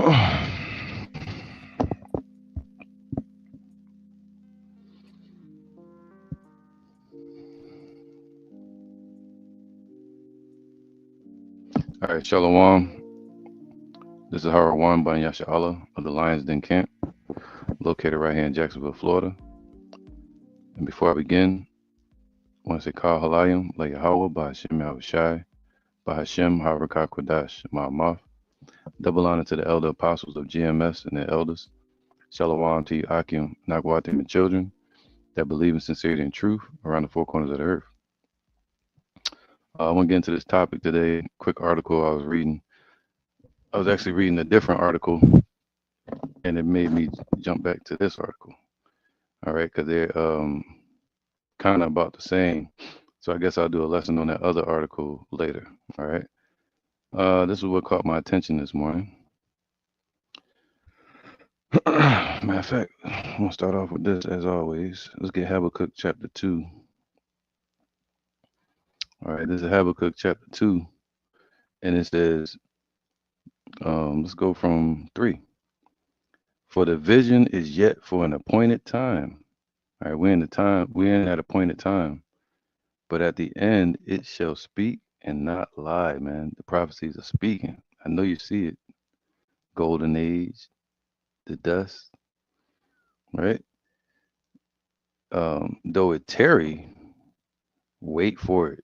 All right, Shalom. This is Howard One by Yasha Allah of the Lions Den Camp, located right here in Jacksonville, Florida. And before I begin, I want to say Kal Halayim, La Yahweh, by Hashem Yahushai, by Hashem Harakah Kodash, Ma'amaf. Double honor to the elder apostles of GMS and their elders. Shalom to you, Akim, Nagwatim, and children that believe in sincerity and truth around the four corners of the earth. I want to get into this topic today. Quick article I was reading. I was actually reading a different article, and it made me jump back to this article. All right, because they're kind of about the same. So I guess I'll do a lesson on that other article later. All right. This is what caught my attention this morning. Matter of fact, I'm gonna start off with this as always. Let's get Habakkuk chapter 2. All right, this is Habakkuk chapter 2, and it says, let's go from 3. For the vision is yet for an appointed time. All right, we're in that appointed time. But at the end it shall speak and not lie, man. The prophecies are speaking. I know you see it. Golden age, the dust, right? Though it tarry, wait for it,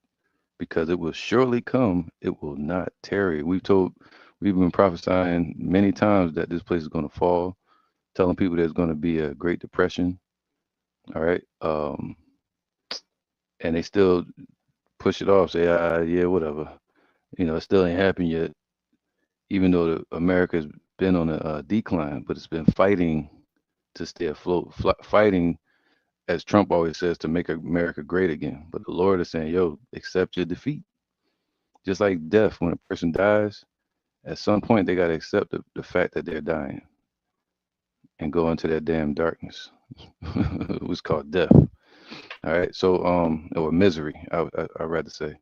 because it will surely come. It will not tarry. We've been prophesying many times that this place is going to fall, telling people there's going to be a Great Depression. All right. And they still push it off, say, yeah, whatever. It still ain't happened yet, even though America's been on a decline, but it's been fighting to stay afloat, fighting, as Trump always says, to make America great again. But the Lord is saying, yo, accept your defeat. Just like death, when a person dies, at some point they got to accept the fact that they're dying and go into that damn darkness. It was called death. All right. So, or misery, I'd rather say.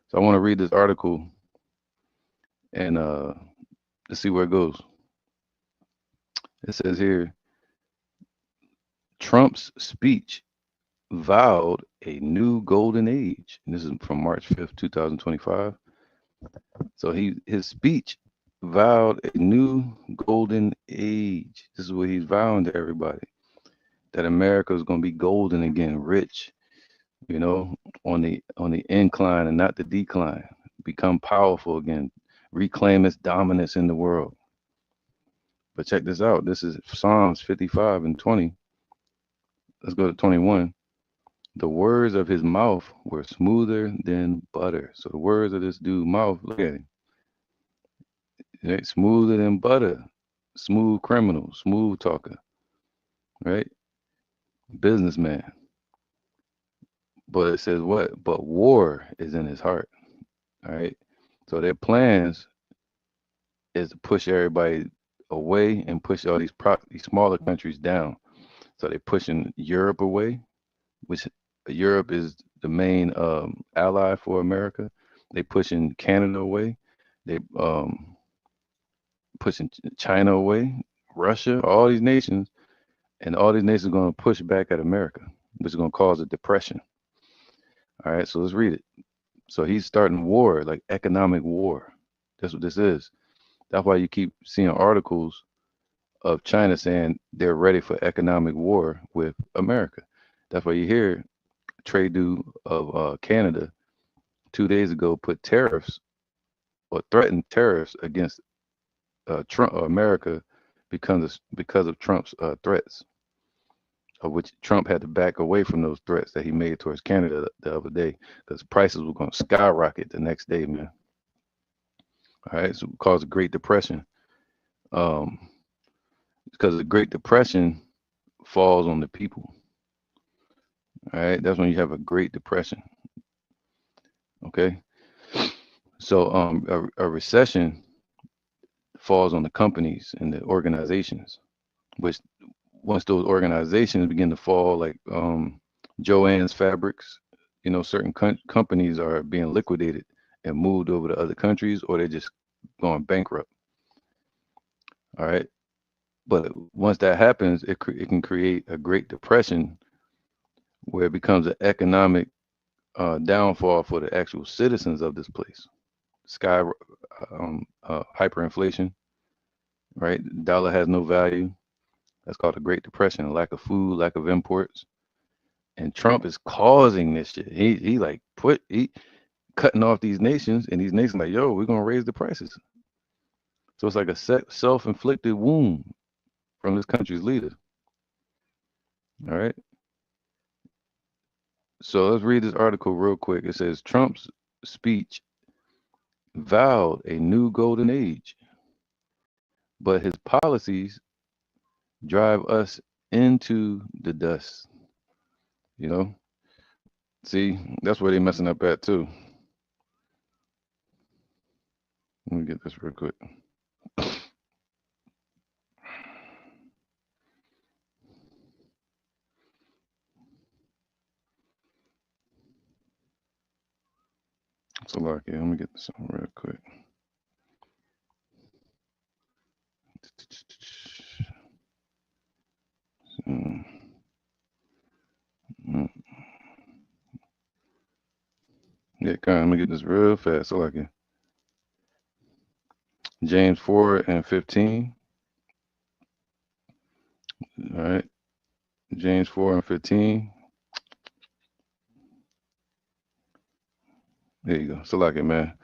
So I want to read this article and let's see where it goes. It says here, Trump's speech vowed a new golden age. And this is from March 5th, 2025. So his speech vowed a new golden age. This is what he's vowing to everybody. That America is going to be golden again, rich, on the incline and not the decline. Become powerful again, reclaim its dominance in the world. But check this out. This is Psalms 55 and 20. Let's go to 21. The words of his mouth were smoother than butter. So the words of this dude's mouth, look at him. Right? Smoother than butter. Smooth criminal, smooth talker. Right? Businessman. But it says what? But war is in his heart. All right. So their plans is to push everybody away and push all these smaller countries down. So they're pushing Europe away, which Europe is the main ally for America. They pushing Canada away. They pushing China away, Russia, all these nations, and all these nations are going to push back at America, which is going to cause a depression. All right, so let's read it. So he's starting war, like economic war. That's what this is. That's why you keep seeing articles of China saying they're ready for economic war with America. That's why you hear Trudeau of Canada 2 days ago put tariffs or threatened tariffs against Trump or America because of Trump's threats, of which Trump had to back away from those threats that he made towards Canada the other day, because prices were going to skyrocket the next day, man. All right, so it caused a Great Depression. Because the Great Depression falls on the people. All right, that's when you have a Great Depression. Okay, so a recession falls on the companies and the organizations, which once those organizations begin to fall, like Joann's Fabrics, certain companies are being liquidated and moved over to other countries, or they're just going bankrupt. All right. But once that happens, it can create a Great Depression where it becomes an economic downfall for the actual citizens of this place. Sky, hyperinflation, right? Dollar has no value. That's called a Great Depression. Lack of food, lack of imports, and Trump is causing this shit. He like he cutting off these nations, and these nations like, yo, we're gonna raise the prices. So it's like a self-inflicted wound from this country's leader. All right. So let's read this article real quick. It says Trump's speech vowed a new golden age, but his policies drive us into the dust. You know, see, that's where they messing up at too. Let me get this real quick. So, Lucky, let me get this on real quick. Mm, mm. Yeah, kind of, let me get this real fast. So, Lucky. James 4 and 15. All right. James 4 and 15. There you go. So, Lucky, man.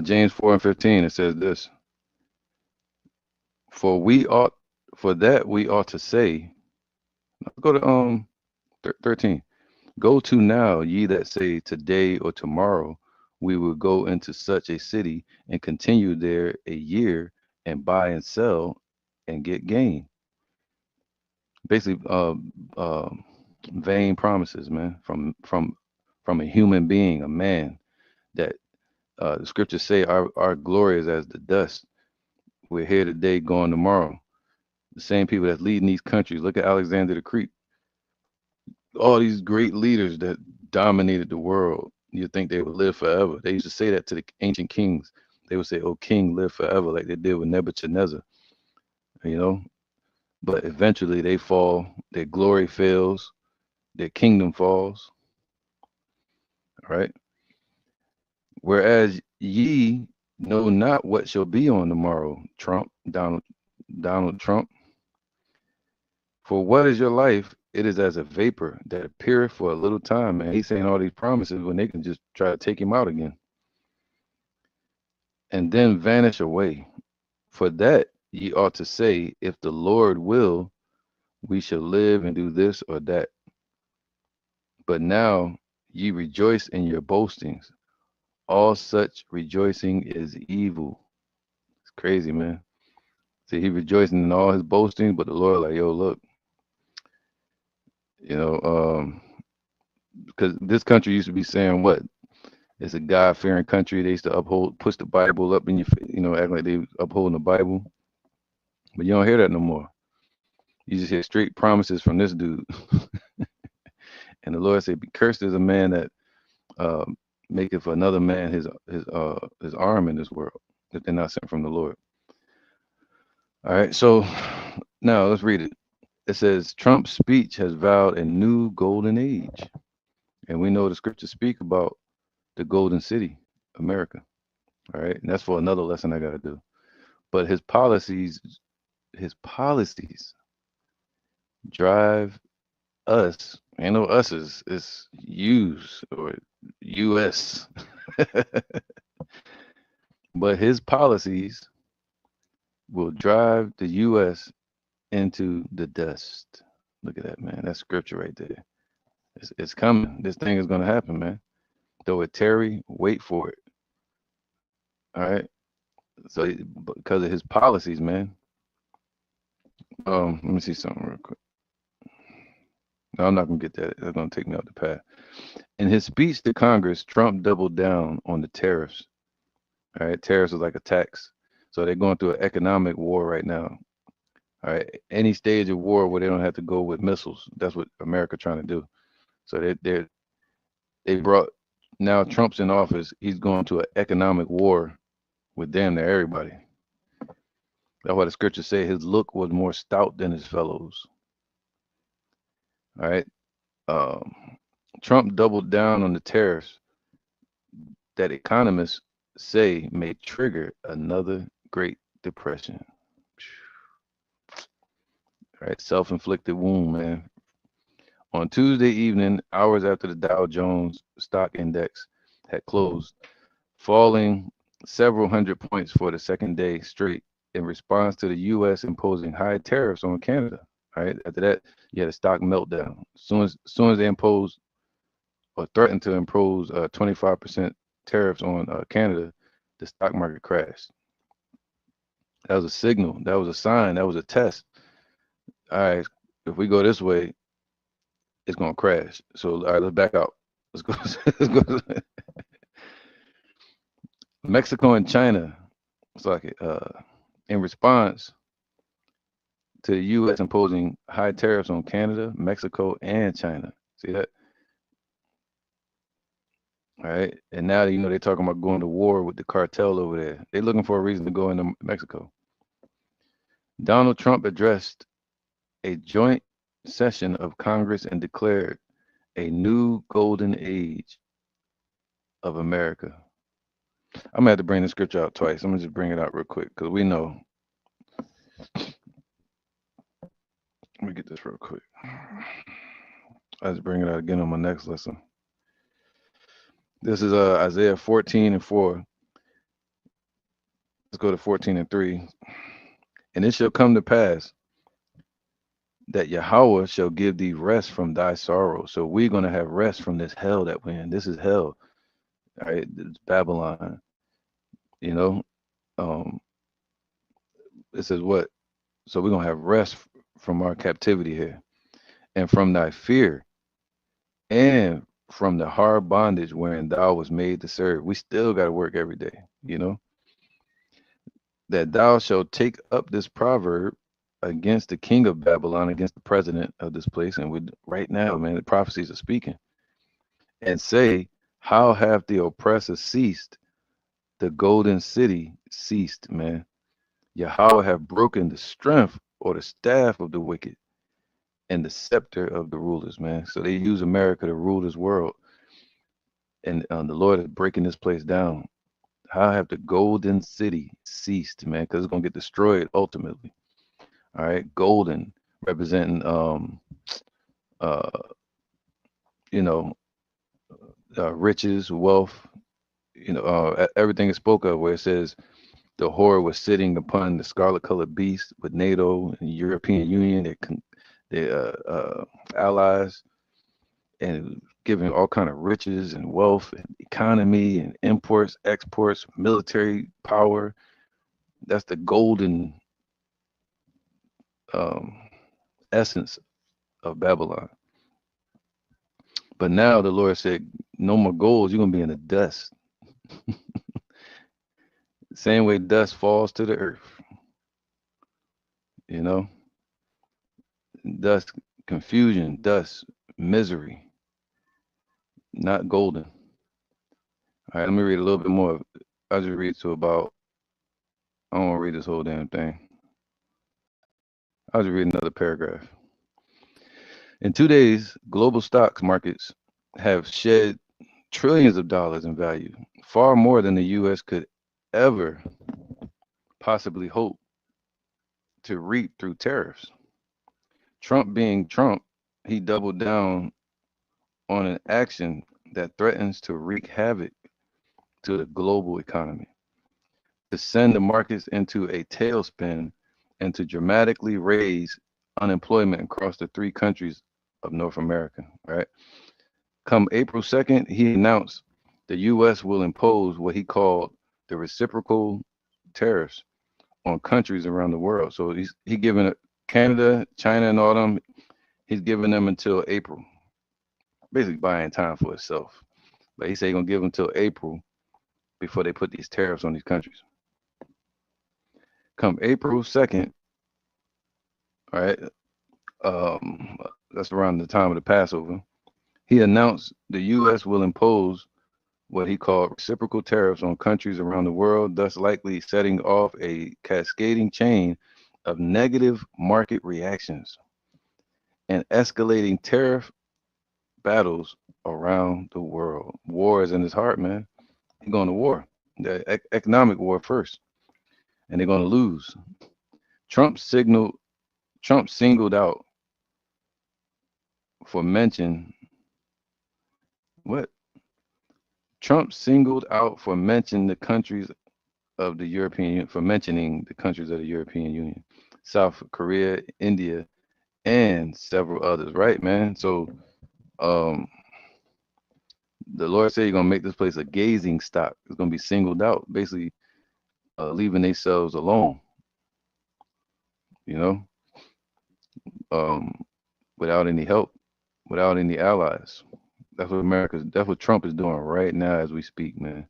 James 4 and 15, it says this. For we ought, for that we ought to say, go to 13. Go to now, ye that say, today or tomorrow we will go into such a city and continue there a year and buy and sell and get gain. Basically, vain promises, man, from a human being, a man that the scriptures say our glory is as the dust. We're here today, gone tomorrow. The same people that's leading these countries. Look at Alexander the Great. All these great leaders that dominated the world, you think they would live forever. They used to say that to the ancient kings. They would say, "Oh, king, live forever," like they did with Nebuchadnezzar, you know. But eventually they fall, their glory fails, their kingdom falls, right? Whereas ye know not what shall be on the morrow, Donald Trump. For what is your life? It is as a vapor that appeareth for a little time. And he's saying all these promises when they can just try to take him out again and then vanish away. For that ye ought to say, if the Lord will, we shall live and do this or that. But now ye rejoice in your boastings. All such rejoicing is evil. It's crazy, man. See, he rejoicing in all his boasting, but the Lord, like, yo, look, you know, because this country used to be saying what? It's a God-fearing country. They used to push the Bible up in your, act like they upholding the Bible. But you don't hear that no more. You just hear straight promises from this dude. And the Lord said, "Be cursed is a man that uh, maketh another man his arm in this world, if they're not sent from the Lord." All right, so now let's read it. It says, Trump's speech has vowed a new golden age. And we know the scriptures speak about the golden city, America. All right. And that's for another lesson I got to do. But his policies drive us. I know us is use or US. But his policies will drive the US into the dust. Look at that, man. That's scripture right there. It's coming. This thing is gonna happen, man. Though it tarry, wait for it. All right. So because of his policies, man. Let me see something real quick. No, I'm not gonna get that. That's gonna take me out the path. In his speech to Congress, Trump doubled down on the tariffs. All right, tariffs is like a tax. So they're going through an economic war right now. All right, any stage of war where they don't have to go with missiles. That's what America trying to do. So they brought now Trump's in office. He's going to an economic war with damn near everybody. That's why the scriptures say his look was more stout than his fellows. All right. Um, Trump doubled down on the tariffs that economists say may trigger another Great Depression. All right. Self-inflicted wound, man. On Tuesday evening, hours after the Dow Jones stock index had closed, falling several hundred points for the second day straight in response to the U.S. imposing high tariffs on Canada. All right. After that, you had a stock meltdown. As soon as they imposed or threatened to impose 25% tariffs on Canada, the stock market crashed. That was a signal. That was a sign. That was a test. All right, if we go this way, it's gonna crash. So all right, let's back out. Let's go. Let's go. Mexico and China. It's like in response to the U.S. imposing high tariffs on Canada, Mexico, and China. See that? All right. And now they're talking about going to war with the cartel over there. They're looking for a reason to go into Mexico. Donald Trump addressed a joint session of Congress and declared a new golden age of America. I'm gonna have to bring the scripture out twice. I'm gonna just bring it out real quick because we know. Let me get this real quick. I'll just bring it out again on my next lesson. This is Isaiah 14 and 4. Let's go to 14 and 3. And it shall come to pass that Yahweh shall give thee rest from thy sorrow. So we're gonna have rest from this hell that we're in. This is hell. All right, it's Babylon. You know, um, it says what? So we're gonna have rest from our captivity here, and from thy fear, and from the hard bondage wherein thou was made to serve. We still got to work every day. You know that thou shalt take up this proverb against the king of Babylon, against the president of this place, and we right now, man, the prophecies are speaking, and say, how have the oppressor ceased? The golden city ceased, man. Yahweh have broken the strength or the staff of the wicked and the scepter of the rulers, man. So they use America to rule this world. And the Lord is breaking this place down. How have the golden city ceased, man? Because it's going to get destroyed ultimately. All right. Golden representing, uh, you know, riches, wealth, everything is spoke of where it says the whore was sitting upon the scarlet colored beast with NATO and European Union, their allies, and giving all kind of riches and wealth and economy and imports, exports, military power. That's the golden um, essence of Babylon. But now the Lord said, no more gold. You're gonna be in the dust. Same way dust falls to the earth. You know, dust, confusion, dust, misery, not golden. All right, let me read a little bit more. I'll just read to about, I don't want to read this whole damn thing. I'll just read another paragraph. In 2 days, global stocks markets have shed trillions of dollars in value, far more than the U.S. could ever possibly hope to reap through tariffs. Trump being Trump, he doubled down on an action that threatens to wreak havoc to the global economy, to send the markets into a tailspin, and to dramatically raise unemployment across the three countries of North America, right? Come April 2nd, he announced the U.S. will impose what he called the reciprocal tariffs on countries around the world. So he giving Canada, China, and all them. He's giving them until April, basically buying time for itself. But he said he's gonna give them until April before they put these tariffs on these countries. Come April 2nd, all right, um, that's around the time of the Passover. He announced the U.S. will impose what he called reciprocal tariffs on countries around the world, thus likely setting off a cascading chain of negative market reactions and escalating tariff battles around the world. War is in his heart, man. He's going to war, the economic war first, and they're going to lose. Trump signaled. Trump singled out for mention. What? Trump singled out for mention the countries of the European Union for mentioning the countries of the European Union, South Korea, India, and several others. Right, man. So, um, the Lord said He's gonna make this place a gazing stock. It's gonna be singled out, basically, leaving themselves alone. You know, um, without any help, without any allies. That's what America's. That's what Trump is doing right now as we speak, man.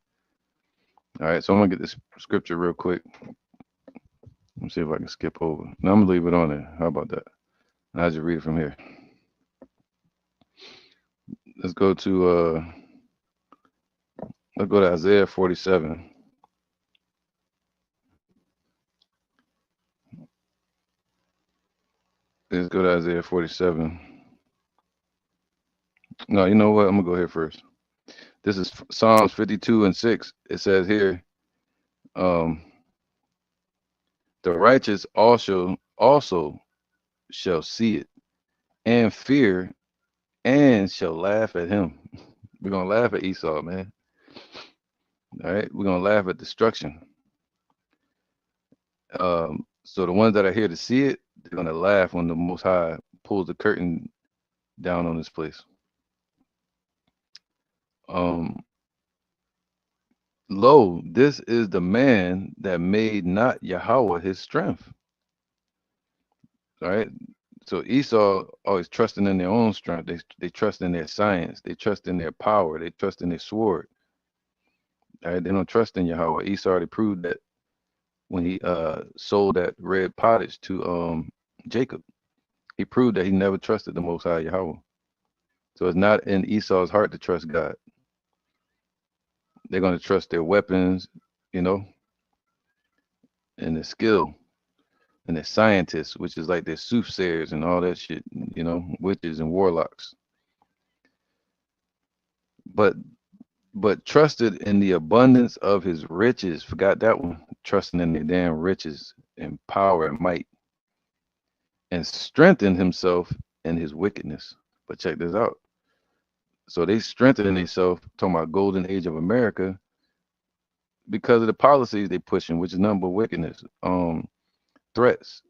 All right, so I'm gonna get this scripture real quick. Let me see if I can skip over. No, I'm gonna leave it on there. How about that? I'll just read it from here. Let's go to let's go to Isaiah 47. Let's go to Isaiah 47. No, you know what? I'm gonna go here first. This is Psalms 52 and 6. It says here, um, the righteous also shall see it and fear and shall laugh at him. We're gonna laugh at Esau, man. All right, we're gonna laugh at destruction. So the ones that are here to see it, they're gonna laugh when the Most High pulls the curtain down on this place. Um, Lo, this is the man that made not Yahweh his strength. All right. So Esau always trusting in their own strength. They trust in their science. They trust in their power. They trust in their sword. All right. They don't trust in Yahweh. Esau already proved that when he sold that red pottage to Jacob. He proved that he never trusted the Most High Yahweh. So it's not in Esau's heart to trust God. They're going to trust their weapons, you know, and their skill and their scientists, which is like their soothsayers and all that shit, you know, witches and warlocks. But trusted in the abundance of his riches. Forgot that one. Trusting in their damn riches and power and might, and strengthened himself in his wickedness. But check this out. So they strengthening themselves, talking about golden age of America, because of the policies they pushing, which is nothing but wickedness, threats,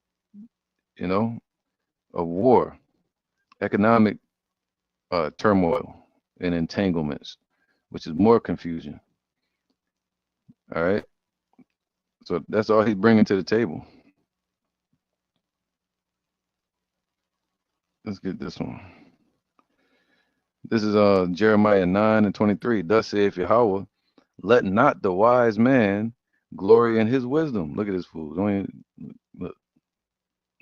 you know, of war, economic turmoil and entanglements, which is more confusion. All right. So that's all he's bringing to the table. Let's get this one. This is Jeremiah 9 and 23. Thus saith Yahweh, let not the wise man glory in his wisdom. Look at this fool. Don't even, look,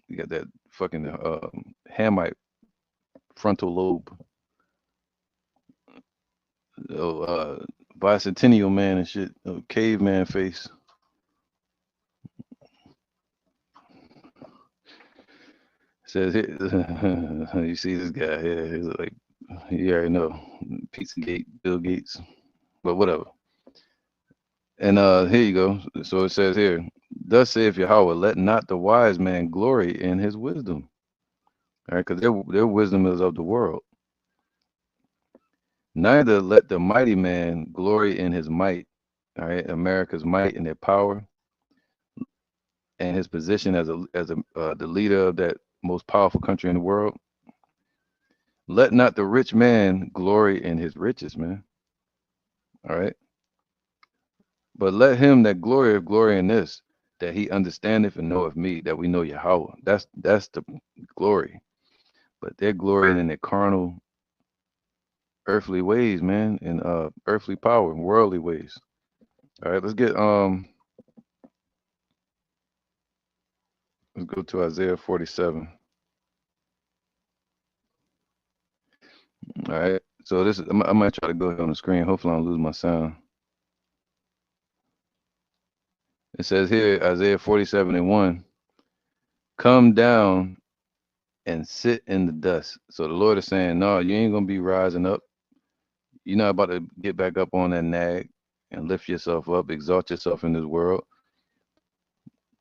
you got that fucking Hamite frontal lobe. Oh, bicentennial man and shit. Oh, caveman face. Says you see this guy here. He's like, you already know, Pizzagate, Bill Gates, but whatever. And here you go. So it says here, thus saith Yahweh, let not the wise man glory in his wisdom. All right, because their wisdom is of the world. Neither let the mighty man glory in his might. All right, America's might and their power and his position as a the leader of that most powerful country in the world. Let not the rich man glory in his riches, man. All right. But let him that glorieth glory in this, that he understandeth and knoweth me, that we know Yahweh. That's the glory. But they're glorying in their carnal, earthly ways, man, and earthly power and worldly ways. All right, let's go to Isaiah 47. All right. So this is, I might try to go ahead on the screen. Hopefully I don't lose my sound. It says here, Isaiah 47:1, come down and sit in the dust. So the Lord is saying, no, you ain't going to be rising up. You're not about to get back up on that nag and lift yourself up, exalt yourself in this world.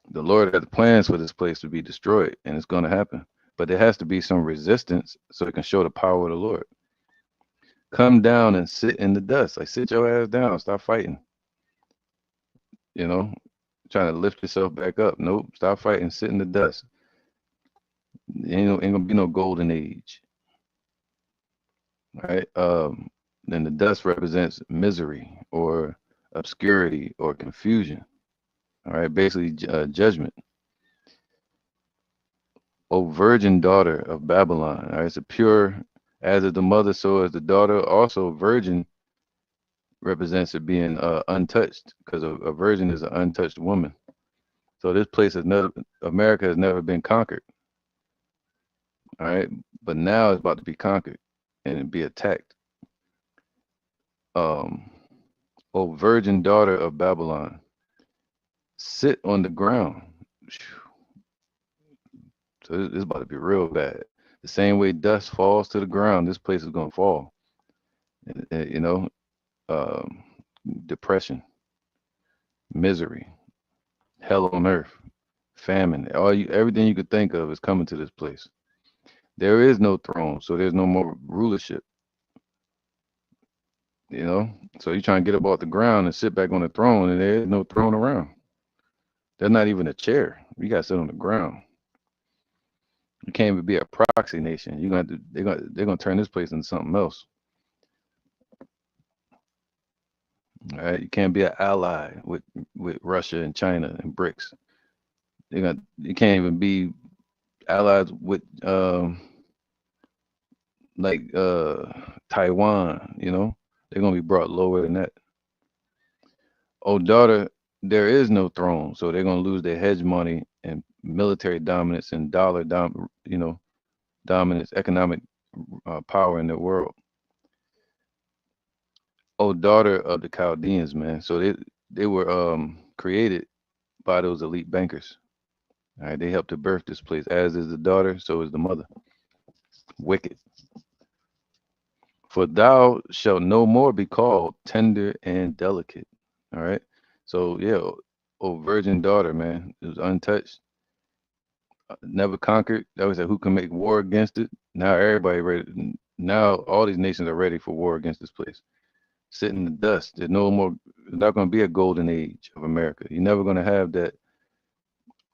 The Lord has plans for this place to be destroyed, and it's going to happen. But there has to be some resistance so it can show the power of the Lord. Come down and sit in the dust. Like, sit your ass down. Stop fighting. You know, trying to lift yourself back up. Nope. Stop fighting. Sit in the dust. Ain't gonna be no golden age. All right. Then the dust represents misery or obscurity or confusion. All right. Basically, judgment. O virgin daughter of Babylon. All right. It's a pure, as is the mother, so is the daughter. Also, virgin represents it being untouched, because a virgin is an untouched woman. So this place has never, America has never been conquered. All right. But now it's about to be conquered and be attacked. O virgin daughter of Babylon, sit on the ground. So this is about to be real bad. The same way dust falls to the ground, this place is gonna fall. You know, um, depression, misery, hell on earth, famine, everything you could think of is coming to this place. There is no throne, so there's no more rulership. You know, so you're trying to get up off the ground and sit back on the throne, and there is no throne around. There's not even a chair. You got to sit on the ground. You can't even be a proxy nation. You're gonna they're gonna turn this place into something else. All right, you can't be an ally with Russia and China and BRICS. You can't even be allies with like Taiwan. You know, they're gonna be brought lower than that. Oh, daughter, there is no throne, so they're gonna lose their hegemony and military dominance and dominance, economic power in the world. Oh, daughter of the Chaldeans, man. So they were created by those elite bankers. All right, they helped to birth this place. As is the daughter, so is the mother. Wicked. For thou shalt no more be called tender and delicate. All right. So yeah, oh virgin daughter, man, it was untouched, never conquered. That was who can make war against it. Now everybody ready. Now all these nations are ready for war against this place. Sit in the dust. There's no more. There's not going to be a golden age of America. You're never going to have that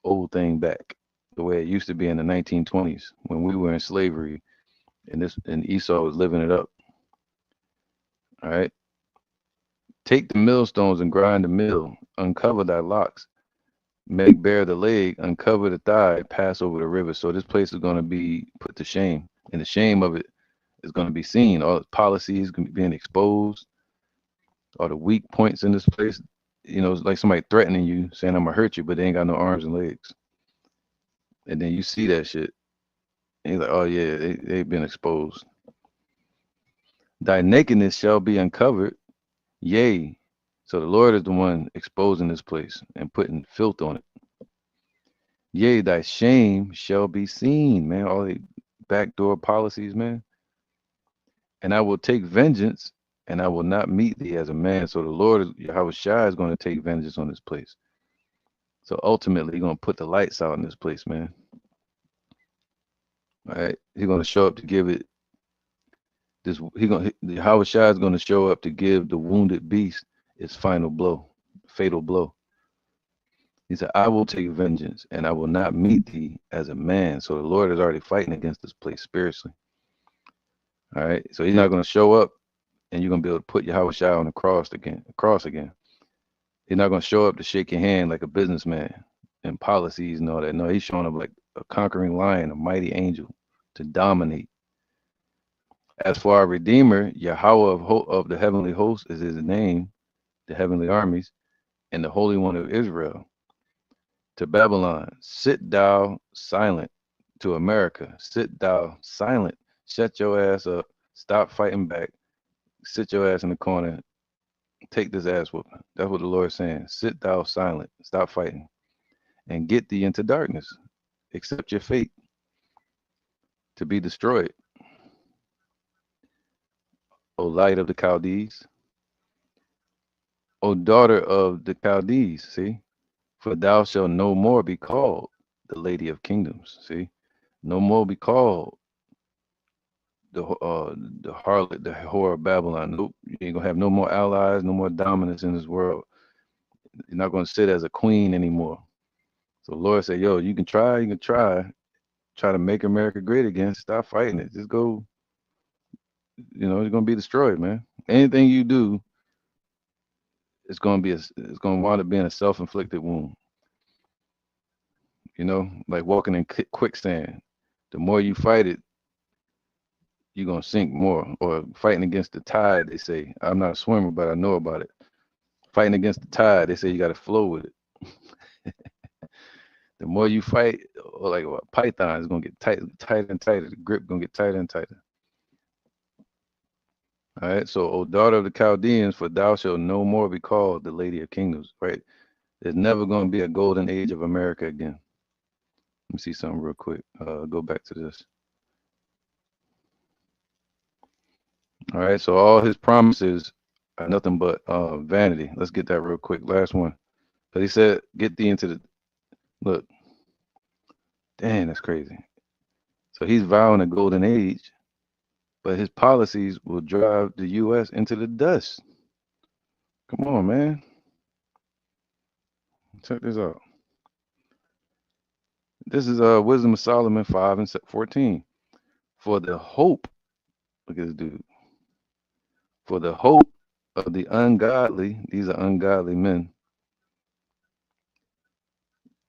old thing back the way it used to be in the 1920s when we were in slavery and Esau was living it up. All right. Take the millstones and grind the mill. Uncover thy locks. Make bare the leg. Uncover the thigh. Pass over the river. So this place is going to be put to shame, and the shame of it is going to be seen. All the policies going to be being exposed. All the weak points in this place. You know, it's like somebody threatening you, saying I'm gonna hurt you, but they ain't got no arms and legs. And then you see that shit, and you're like, oh yeah, they've been exposed. Thy nakedness shall be uncovered, yea. So the Lord is the one exposing this place and putting filth on it. Yea, thy shame shall be seen, man. All the backdoor policies, man. And I will take vengeance, and I will not meet thee as a man. So the Lord, Yahweh Shai, is going to take vengeance on this place. So ultimately, he's going to put the lights out in this place, man. All right. He's going to show up to give it this. Yahweh Shai is going to show up to give the wounded beast its final blow, fatal blow. He said, I will take vengeance and I will not meet thee as a man. So the Lord is already fighting against this place spiritually. All right. So he's not going to show up and you're going to be able to put Yahweh Shai on the cross again. He's not going to show up to shake your hand like a businessman and policies and all that. No, he's showing up like a conquering lion, a mighty angel to dominate. As for our Redeemer, Yahweh of the heavenly host is his name, the heavenly armies, and the Holy One of Israel. To Babylon, sit thou silent. To America, sit thou silent. Shut your ass up. Stop fighting back. sit your ass in the corner, take this ass whooping. That's what the Lord is saying. Sit thou silent, stop fighting, and get thee into darkness. Accept your fate to be destroyed. O light of the Chaldees, O daughter of the Chaldees, see? For thou shalt no more be called the Lady of Kingdoms, see? No more be called the harlot, the whore of Babylon. Nope, you ain't gonna have no more allies, no more dominance in this world. You're not gonna sit as a queen anymore. So the Lord said, yo, you can try to make America great again. Stop fighting it. Just go, it's gonna be destroyed, man. Anything you do, it's gonna wind up being a self-inflicted wound. Like walking in quicksand. The more you fight it, you're gonna sink more. Or fighting against the tide, they say. I'm not a swimmer, but I know about it. Fighting against the tide, they say you got to flow with it. The more you fight, or like a python is gonna get tighter and tighter. The grip gonna get tighter and tighter. All right. So, O daughter of the Chaldeans, for thou shalt no more be called the Lady of Kingdoms. Right. There's never gonna be a golden age of America again. Let me see something real quick. Go back to this. All right. So all his promises are nothing but vanity. Let's get that real quick. Last one. But he said, get thee into the look. Dang, that's crazy. So he's vowing a golden age, but his policies will drive the U.S. into the dust. Come on, man. Check this out. This is Wisdom of Solomon 5 and 14. For the hope, look at this dude. For the hope of the ungodly, these are ungodly men,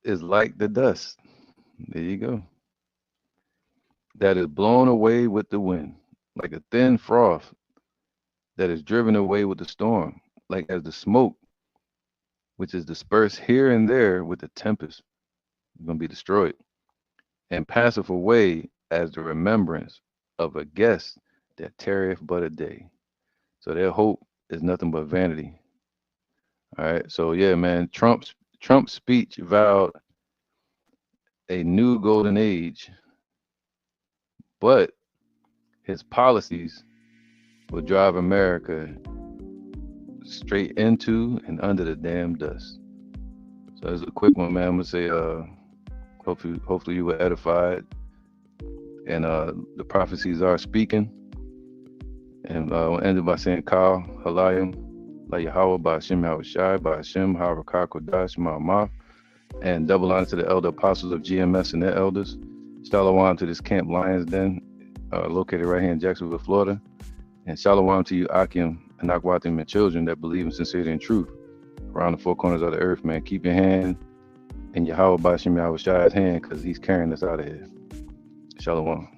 is like the dust. There you go. That is blown away with the wind, like a thin froth that is driven away with the storm, like as the smoke which is dispersed here and there with the tempest. It's going to be destroyed and passeth away as the remembrance of a guest that tarrieth but a day. So their hope is nothing but vanity. All right. So yeah, man, Trump's speech vowed a new golden age, but his policies will drive America straight into and under the damn dust. So that's a quick one, man. I'm gonna say hopefully you were edified, and the prophecies are speaking. And we'll end it by saying Kal Halayim La Yahweh by Hashem Yahushai by Hashem Harakah Kodash Ma'amah, and double honor to the elder apostles of GMS and their elders. Shalom to this Camp Lions Den, located right here in Jacksonville, Florida. And shalom to you, Akim and Akwatim and children that believe in sincerity and truth around the four corners of the earth, man. Keep your hand in Yahweh by Hashem Yahushai's hand, because he's carrying us out of here. Shalom.